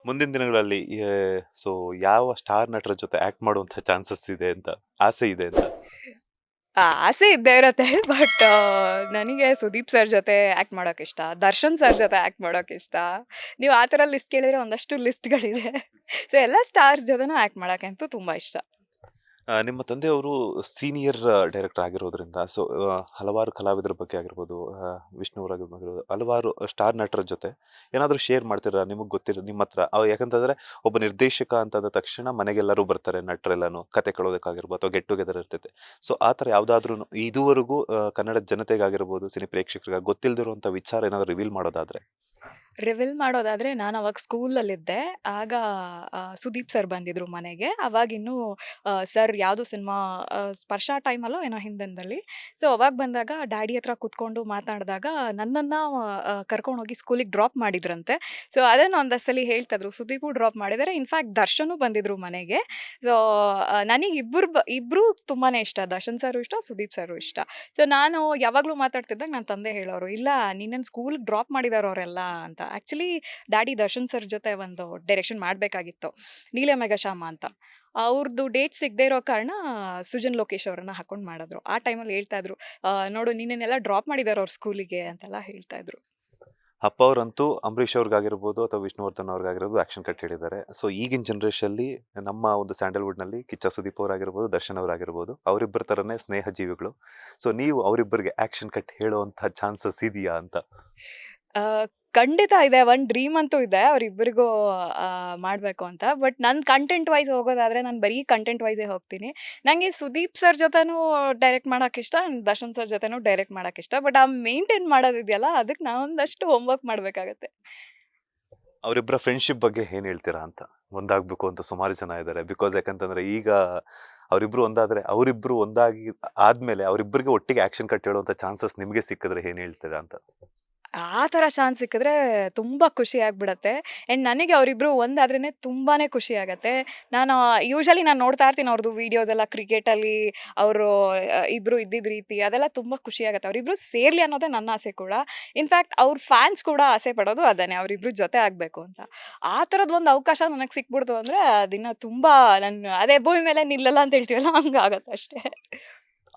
ಮುಂದಿನ ದಿನಗಳಲ್ಲಿ ಸೊ ಯಾವ ಸ್ಟಾರ್ ನಟರ ಜೊತೆ ಆಕ್ಟ್ ಮಾಡುವಂತ ಚಾನ್ಸಸ್ ಇದೆ ಅಂತ ಆಸೆ ಇದೆ ಅಂತ? ಆಸೆ ಇದ್ದೇ ಇರತ್ತೆ. ಬಟ್ ನನಗೆ ಸುದೀಪ್ ಸರ್ ಜೊತೆ ಆ್ಯಕ್ಟ್ ಮಾಡೋಕ್ಕಿಷ್ಟ, ದರ್ಶನ್ ಸರ್ ಜೊತೆ ಆ್ಯಕ್ಟ್ ಮಾಡೋಕ್ಕಿಷ್ಟ. ನೀವು ಆ ಥರ ಲಿಸ್ಟ್ ಕೇಳಿದ್ರೆ ಒಂದಷ್ಟು ಲಿಸ್ಟ್‌ಗಳಿದೆ. ಸೊ ಎಲ್ಲ ಸ್ಟಾರ್ಸ್ ಜೊತೆನೂ ಆ್ಯಕ್ಟ್ ಮಾಡೋಕ್ಕಂತೂ ತುಂಬ ಇಷ್ಟ. ನಿಮ್ಮ ತಂದೆಯವರು ಸೀನಿಯರ್ ಡೈರೆಕ್ಟರ್ ಆಗಿರೋದ್ರಿಂದ ಸೊ ಹಲವಾರು ಕಲಾವಿದರ ಬಗ್ಗೆ ಆಗಿರ್ಬೋದು, ವಿಷ್ಣು ಅವ್ರ ಆಗಿರ್ಬೋದು, ಹಲವಾರು ಸ್ಟಾರ್ ನಟರ ಜೊತೆ ಏನಾದರೂ ಶೇರ್ ಮಾಡ್ತೀರಾ? ನಿಮಗೆ ಗೊತ್ತಿರೋ ನಿಮ್ಮ ಹತ್ರ ಯಾಕಂತಂದ್ರೆ ಒಬ್ಬ ನಿರ್ದೇಶಕ ಅಂತಂದ ತಕ್ಷಣ ಮನೆಗೆಲ್ಲರೂ ಬರ್ತಾರೆ, ನಟರೆಲ್ಲನೂ ಕತೆ ಕೇಳೋದಕ್ಕಾಗಿರ್ಬೋದು ಅಥವಾ ಗೆಟ್ ಟುಗೆದರ್ ಇರ್ತೈತೆ. ಸೊ ಆ ಥರ ಯಾವುದಾದ್ರೂ ಇದುವರೆಗೂ ಕನ್ನಡ ಜನತೆಗಾಗಿರ್ಬೋದು, ಸಿನಿ ಪ್ರೇಕ್ಷಕರಿಗೆ ಗೊತ್ತಿಲ್ಲದಿರುವಂಥ ವಿಚಾರ ಏನಾದರೂ ರಿವೀಲ್ ಮಾಡೋದಾದ್ರೆ? ರಿವೀಲ್ ಮಾಡೋದಾದರೆ ನಾನು ಅವಾಗ ಸ್ಕೂಲಲ್ಲಿದ್ದೆ. ಆಗ ಸುದೀಪ್ ಸರ್ ಬಂದಿದ್ರು ಮನೆಗೆ. ಅವಾಗಿನ್ನೂ ಸರ್ ಯಾವುದೋ ಸಿನಿಮಾ ಸ್ಪರ್ಶ ಟೈಮಲ್ಲೋ ಏನೋ ಹಿಂದಿನದಲ್ಲಿ. ಸೊ ಅವಾಗ ಬಂದಾಗ ಡ್ಯಾಡಿ ಹತ್ರ ಕೂತ್ಕೊಂಡು ಮಾತಾಡಿದಾಗ ನನ್ನನ್ನು ಕರ್ಕೊಂಡೋಗಿ ಸ್ಕೂಲಿಗೆ ಡ್ರಾಪ್ ಮಾಡಿದ್ರಂತೆ. ಸೊ ಅದನ್ನು ಒಂದಷ್ಟು ಸಲ ಹೇಳ್ತಾ ಇದ್ರು. ಸುದೀಪು ಡ್ರಾಪ್ ಮಾಡಿದ್ದಾರೆ. ಇನ್‌ಫ್ಯಾಕ್ಟ್ ದರ್ಶನು ಬಂದಿದ್ರು ಮನೆಗೆ. ಸೊ ನನಗೆ ಇಬ್ಬರೂ ತುಂಬಾ ಇಷ್ಟ. ದರ್ಶನ್ ಸರು ಇಷ್ಟ, ಸುದೀಪ್ ಸರು ಇಷ್ಟ. ಸೊ ನಾನು ಯಾವಾಗಲೂ ಮಾತಾಡ್ತಿದ್ದಾಗ ನನ್ನ ತಂದೆ ಹೇಳೋರು, "ಇಲ್ಲ ನಿನ್ನನ್ನು ಸ್ಕೂಲಿಗೆ ಡ್ರಾಪ್ ಮಾಡಿದ್ದಾರೆ ಅವರೆಲ್ಲ" ಅಂತ. ಆ್ಯಕ್ಚುಲಿ ಡ್ಯಾಡಿ ದರ್ಶನ್ ಸರ್ ಜೊತೆ ಒಂದು ಡೈರೆಕ್ಷನ್ ಮಾಡಬೇಕಾಗಿತ್ತು, ನೀಲ ಮೇಘಶ್ಯಾಮ ಅಂತ. ಅವ್ರದ್ದು ಡೇಟ್ ಸಿಗದೇ ಇರೋ ಕಾರಣ ಸುಜನ್ ಲೋಕೇಶ್ ಅವರನ್ನ ಹಾಕೊಂಡು ಮಾಡಿದ್ರು. ಆ ಟೈಮಲ್ಲಿ ಹೇಳ್ತಾ ಇದ್ರು, "ನೋಡು ನಿನ್ನನ್ನೆಲ್ಲ ಡ್ರಾಪ್ ಮಾಡಿದ್ದಾರೆ ಅವ್ರ ಸ್ಕೂಲಿಗೆ" ಅಂತೆಲ್ಲ ಹೇಳ್ತಾ ಇದ್ರು. ಅಪ್ಪ ಅವರಂತೂ ಅಂಬರೀಷ್ ಅವ್ರಿಗಾಗಿರ್ಬೋದು ಅಥವಾ ವಿಷ್ಣುವರ್ಧನ್ ಅವ್ರಿಗಾಗಿರ್ಬೋದು ಆಕ್ಷನ್ ಕಟ್ ಹೇಳಿದ್ದಾರೆ. ಸೊ ಈಗಿನ ಜನರೇಷನ್ಲಿ ನಮ್ಮ ಒಂದು ಸ್ಯಾಂಡಲ್ವುಡ್ನಲ್ಲಿ ಕಿಚ್ಚ ಸುದೀಪ್ ಅವರಾಗಿರ್ಬೋದು, ದರ್ಶನ್ ಅವರಾಗಿರ್ಬೋದು, ಅವರಿಬ್ಬರ ಥರನೇ ಸ್ನೇಹ ಜೀವಿಗಳು. ಸೊ ನೀವು ಅವರಿಬ್ಬರಿಗೆ ಆಕ್ಷನ್ ಕಟ್ ಹೇಳುವಂಥ ಚಾನ್ಸಸ್ ಇದೆಯಾ ಅಂತ? ಆ, ಖಂಡಿತ ಇದೆ. ಒಂದು ಡ್ರೀಮ್ ಅಂತೂ ಇದೆ ಅವರಿಬ್ಬರಿಗೂ ಮಾಡಬೇಕು ಅಂತ. ಬಟ್ ನನ್ನ ಕಂಟೆಂಟ್ ವೈಸ್ ಹೋಗೋದಾದರೆ ನಾನು ಬರೀ ಕಂಟೆಂಟ್ ವೈಸೇ ಹೋಗ್ತೀನಿ. ನನಗೆ ಸುದೀಪ್ ಸರ್ ಜೊತೆನೂ ಡೈರೆಕ್ಟ್ ಮಾಡೋಕ್ಕಿಷ್ಟ, ದರ್ಶನ್ ಸರ್ ಜೊತೆನೂ ಡೈರೆಕ್ಟ್ ಮಾಡೋಕ್ಕಿಷ್ಟ. ಬಟ್ ಆ ಮೇಂಟೈನ್ ಮಾಡೋದಿದೆಯಲ್ಲ, ಅದಕ್ಕೆ ನಾನೊಂದಷ್ಟು ಹೋಮ್‌ವರ್ಕ್ ಮಾಡಬೇಕಾಗತ್ತೆ. ಅವರಿಬ್ಬರ ಫ್ರೆಂಡ್ಶಿಪ್ ಬಗ್ಗೆ ಏನು ಹೇಳ್ತೀರಾ ಅಂತ? ಒಂದಾಗಬೇಕು ಅಂತ ಸುಮಾರು ಜನ ಇದ್ದಾರೆ. ಬಿಕಾಸ್ ಯಾಕಂತಂದ್ರೆ ಈಗ ಅವರಿಬ್ರು ಒಂದಾದರೆ, ಅವರಿಬ್ರು ಒಂದಾಗಿ ಆದಮೇಲೆ ಅವರಿಬ್ಬರಿಗೆ ಒಟ್ಟಿಗೆ ಆಕ್ಷನ್ ಕಟ್ ಹೇಳುವಂಥ ಚಾನ್ಸಸ್ ನಿಮಗೆ ಸಿಕ್ಕಿದ್ರೆ ಏನು ಹೇಳ್ತೀರಾ ಅಂತ? ಆ ಥರ ಚಾನ್ಸ್ ಸಿಕ್ಕಿದ್ರೆ ತುಂಬ ಖುಷಿ ಆಗ್ಬಿಡತ್ತೆ. ಆ್ಯಂಡ್ ನನಗೆ ಅವರಿಬ್ಬರು ಒಂದಾದ್ರೇ ತುಂಬಾ ಖುಷಿ ಆಗತ್ತೆ. ನಾನು ಯೂಶಲಿ ನಾನು ನೋಡ್ತಾ ಇರ್ತೀನಿ ಅವ್ರದ್ದು ವೀಡಿಯೋಸ್ ಎಲ್ಲ, ಕ್ರಿಕೆಟಲ್ಲಿ ಅವರು ಇಬ್ಬರು ಇದ್ದಿದ್ದ ರೀತಿ ಅದೆಲ್ಲ ತುಂಬ ಖುಷಿ ಆಗತ್ತೆ. ಅವರಿಬ್ಬರು ಸೇರಲಿ ಅನ್ನೋದೇ ನನ್ನ ಆಸೆ ಕೂಡ. ಇನ್‌ಫ್ಯಾಕ್ಟ್ ಅವ್ರ ಫ್ಯಾನ್ಸ್ ಕೂಡ ಆಸೆ ಪಡೋದು ಅದನ್ನೇ, ಅವರಿಬ್ಬರು ಜೊತೆ ಆಗಬೇಕು ಅಂತ. ಆ ಥರದ್ದು ಒಂದು ಅವಕಾಶ ನನಗೆ ಸಿಕ್ಬಿಡ್ತು ಅಂದರೆ ಅದನ್ನು ತುಂಬ ನಾನು ಅದೇ ಭೂಮಿ ಮೇಲೆ ನಿಲ್ಲಲ್ಲ ಅಂತ ಹೇಳ್ತೀವಲ್ಲ, ಹಂಗೆ ಆಗತ್ತೆ ಅಷ್ಟೇ.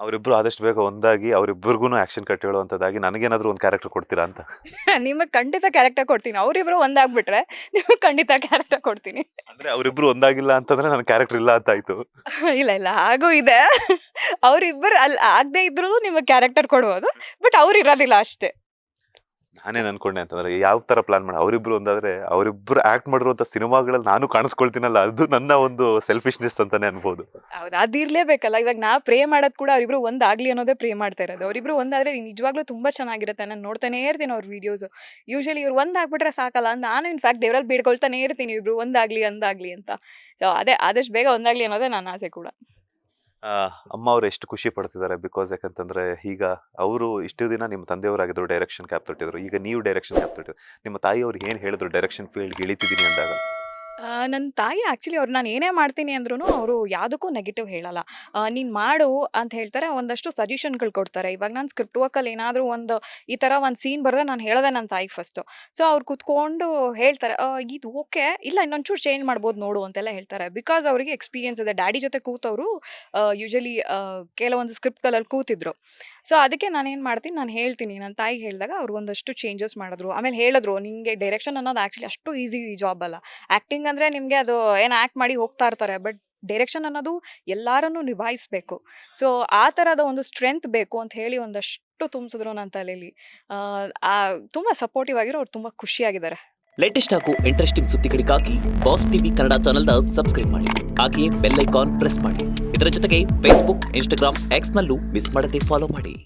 ಅವರಿಬ್ರು ಆದಷ್ಟು ಬೇಗ ಒಂದಾಗಿ ಅವರಿಬ್ಬರಿಗೂ ಆಕ್ಷನ್ ಕಟ್ ಹೇಳುವಂಥದ್ದಾಗಿ ನನಗೇನಾದರೂ ಒಂದು ಕ್ಯಾರೆಕ್ಟರ್ ಕೊಡ್ತೀರಾ ಅಂತ? ನಿಮಗೆ ಖಂಡಿತ ಕ್ಯಾರೆಕ್ಟರ್ ಕೊಡ್ತೀನಿ. ಅವರಿಬ್ಬರು ಒಂದಾಗ್ಬಿಟ್ರೆ ನಿಮಗೆ ಖಂಡಿತ ಕ್ಯಾರೆಕ್ಟರ್ ಕೊಡ್ತೀನಿ. ಅಂದ್ರೆ ಅವರಿಬ್ರು ಒಂದಾಗಿಲ್ಲ ಅಂತಂದ್ರೆ ನನ್ನ ಕ್ಯಾರೆಕ್ಟರ್ ಇಲ್ಲ ಅಂತ ಆಯ್ತು. ಇಲ್ಲ, ಇಲ್ಲ, ಹಾಗೂ ಇದೆ. ಅವರಿಬ್ಬರು ಅಲ್ಲಿ ಆಗದೆ ಇದ್ರೂ ನಿಮಗೆ ಕ್ಯಾರೆಕ್ಟರ್ ಕೊಡ್ಬೋದು. ಬಟ್ ಅವ್ರು ಇರೋದಿಲ್ಲ ಅಷ್ಟೇ. ನಾನೇನು ಅನ್ಕೊಂಡೆ ಅಂತಂದ್ರೆ ಯಾವ ತರ ಪ್ಲಾನ್ ಮಾಡಿ ಅವರಿಬ್ರು ಒಂದಾದ್ರೆ ಅವರಿಬ್ರು ಆಕ್ಟ್ ಮಾಡಿರುವಂತ ಸಿನಿಮಾಗಳಲ್ಲಿ ನಾನು ಕಾಣಿಸ್ಕೊಳ್ತೀನಲ್ಲ, ಅದು ನನ್ನ ಒಂದು ಸೆಲ್ಫಿಶ್ನೆಸ್ ಅಂತಾನೆ ಅನ್ಬೋದು. ಹೌದು, ಅದಿರ್ಲೇಬೇಕಲ್ಲ. ಇವಾಗ ನಾವು ಪ್ರೇ ಮಾಡೋದು ಕೂಡ ಅವರಿಬ್ರು ಒಂದಾಗ್ಲಿ ಅನ್ನೋದೇ ಪ್ರೇ ಮಾಡ್ತಾ ಇರೋದು. ಅವರಿಬ್ರು ಒಂದಾದ್ರೆ ನಿಜವಾಗ್ಲೂ ತುಂಬಾ ಚೆನ್ನಾಗಿರುತ್ತೆ. ನಾನು ನೋಡ್ತಾನೆ ಇರ್ತೀನಿ ಅವ್ರ ವಿಡಿಯೋಸ್. ಯೂಶಲಿ ಇವ್ರು ಒಂದಾಗ್ಬಿಟ್ರೆ ಸಾಕಲ್ಲ ಅಂತ ನಾನು ಇನ್ಫ್ಯಾಕ್ಟ್ ದೇವರಲ್ಲಿ ಬೇಡ್ಕೊಳ್ತಾನೆ ಇರ್ತೀನಿ, ಇಬ್ರು ಒಂದಾಗ್ಲಿ ಅಂತ. ಸೊ ಅದೇ ಆದಷ್ಟು ಬೇಗ ಒಂದಾಗ್ಲಿ ಅನ್ನೋದೇ ನನ್ನ ಆಸೆ ಕೂಡ. ಅಮ್ಮ ಅವ್ರು ಎಷ್ಟು ಖುಷಿ ಪಡ್ತಿದ್ದಾರೆ? ಬಿಕಾಸ್ ಯಾಕಂತಂದ್ರೆ ಈಗ ಅವರು ಇಷ್ಟು ದಿನ ನಿಮ್ಮ ತಂದೆಯವರಾಗಿದ್ರು, ಡೈರೆಕ್ಷನ್ ಕ್ಯಾಪ್ ತೊಟ್ಟಿದ್ರು, ಈಗ ನೀವು ಡೈರೆಕ್ಷನ್ ಕ್ಯಾಪ್ ತೊಟ್ಟಿದ್ರು. ನಿಮ್ಮ ತಾಯಿಯವ್ರು ಏನು ಹೇಳಿದ್ರು ಡೈರೆಕ್ಷನ್ ಫೀಲ್ಡ್ಗೆ ಇಳಿತಿದ್ದೀನಿ ಅಂದಾಗ? ನನ್ನ ತಾಯಿ ಆ್ಯಕ್ಚುಲಿ ಅವ್ರು ನಾನು ಏನೇ ಮಾಡ್ತೀನಿ ಅಂದ್ರೂ ಅವರು ಯಾವುದಕ್ಕೂ ನೆಗೆಟಿವ್ ಹೇಳಲ್ಲ. ನೀನು ಮಾಡು ಅಂತ ಹೇಳ್ತಾರೆ. ಒಂದಷ್ಟು ಸಜೆಷನ್ಗಳು ಕೊಡ್ತಾರೆ. ಇವಾಗ ನಾನು ಸ್ಕ್ರಿಪ್ಟ್ ವರ್ಕಲ್ಲಿ ಏನಾದರೂ ಒಂದು ಈ ಥರ ಒಂದು ಸೀನ್ ಬರೆದ್ರೆ ನಾನು ಹೇಳೋದೆ ನನ್ನ ತಾಯಿಗೆ ಫಸ್ಟು. ಸೊ ಅವ್ರು ಕೂತ್ಕೊಂಡು ಹೇಳ್ತಾರೆ, ಇದು ಓಕೆ, ಇಲ್ಲ ಇನ್ನೊಂಚೂರು ಚೇಂಜ್ ಮಾಡ್ಬೋದು ನೋಡು ಅಂತೆಲ್ಲ ಹೇಳ್ತಾರೆ. ಬಿಕಾಸ್ ಅವರಿಗೆ ಎಕ್ಸ್ಪೀರಿಯನ್ಸ್ ಇದೆ. ಡ್ಯಾಡಿ ಜೊತೆ ಕೂತವರು ಯೂಶಲಿ ಕೆಲವೊಂದು ಸ್ಕ್ರಿಪ್ಟ್ಗಳಲ್ಲಿ ಕೂತಿದ್ರು. ಸೊ ಅದಕ್ಕೆ ನಾನೇನು ಮಾಡ್ತೀನಿ, ನಾನು ಹೇಳ್ತೀನಿ. ನನ್ನ ತಾಯಿಗೆ ಹೇಳಿದಾಗ ಅವ್ರು ಒಂದಷ್ಟು ಚೇಂಜಸ್ ಮಾಡಿದ್ರು. ಆಮೇಲೆ ಹೇಳಿದ್ರು, "ನಿಂಗೆ ಡೈರೆಕ್ಷನ್ ಅನ್ನೋದು ಆ್ಯಕ್ಚುಲಿ ಅಷ್ಟು ಈಸಿ ಜಾಬ್ ಅಲ್ಲ. ಆ್ಯಕ್ಟಿಂಗ್ ಅಂದರೆ ನಿಮಗೆ ಅದು ಏನು ಆ್ಯಕ್ಟ್ ಮಾಡಿ ಹೋಗ್ತಾ ಇರ್ತಾರೆ. ಬಟ್ ಡೈರೆಕ್ಷನ್ ಅನ್ನೋದು ಎಲ್ಲರನ್ನೂ ನಿಭಾಯಿಸಬೇಕು. ಸೊ ಆ ಥರದ ಒಂದು ಸ್ಟ್ರೆಂತ್ ಬೇಕು" ಅಂತ ಹೇಳಿ ಒಂದಷ್ಟು ತುಂಬಿಸಿದ್ರು ನನ್ನ ತಲೆಯಲ್ಲಿ. ತುಂಬ ಸಪೋರ್ಟಿವ್ ಆಗಿರೋ, ಅವ್ರು ತುಂಬ ಖುಷಿಯಾಗಿದ್ದಾರೆ. ಲೇಟೆಸ್ಟ್ ಹಾಗೂ ಇಂಟ್ರೆಸ್ಟಿಂಗ್ ಸುದ್ದಿಗಳಿಗಾಗಿ ಬಾಸ್ ಟಿವಿ ಕನ್ನಡ ಚಾನೆಲ್ನ ಸಬ್ಸ್ಕ್ರೈಬ್ ಮಾಡಿ. ಹಾಗೆಯೇ ಬೆಲ್ ಐಕಾನ್ ಪ್ರೆಸ್ ಮಾಡಿ. ಇದರ ಜೊತೆಗೆ ಫೇಸ್ಬುಕ್, ಇನ್ಸ್ಟಾಗ್ರಾಮ್, ಎಕ್ಸ್ನಲ್ಲೂ ಮಿಸ್ ಮಾಡದೆ ಫಾಲೋ ಮಾಡಿ.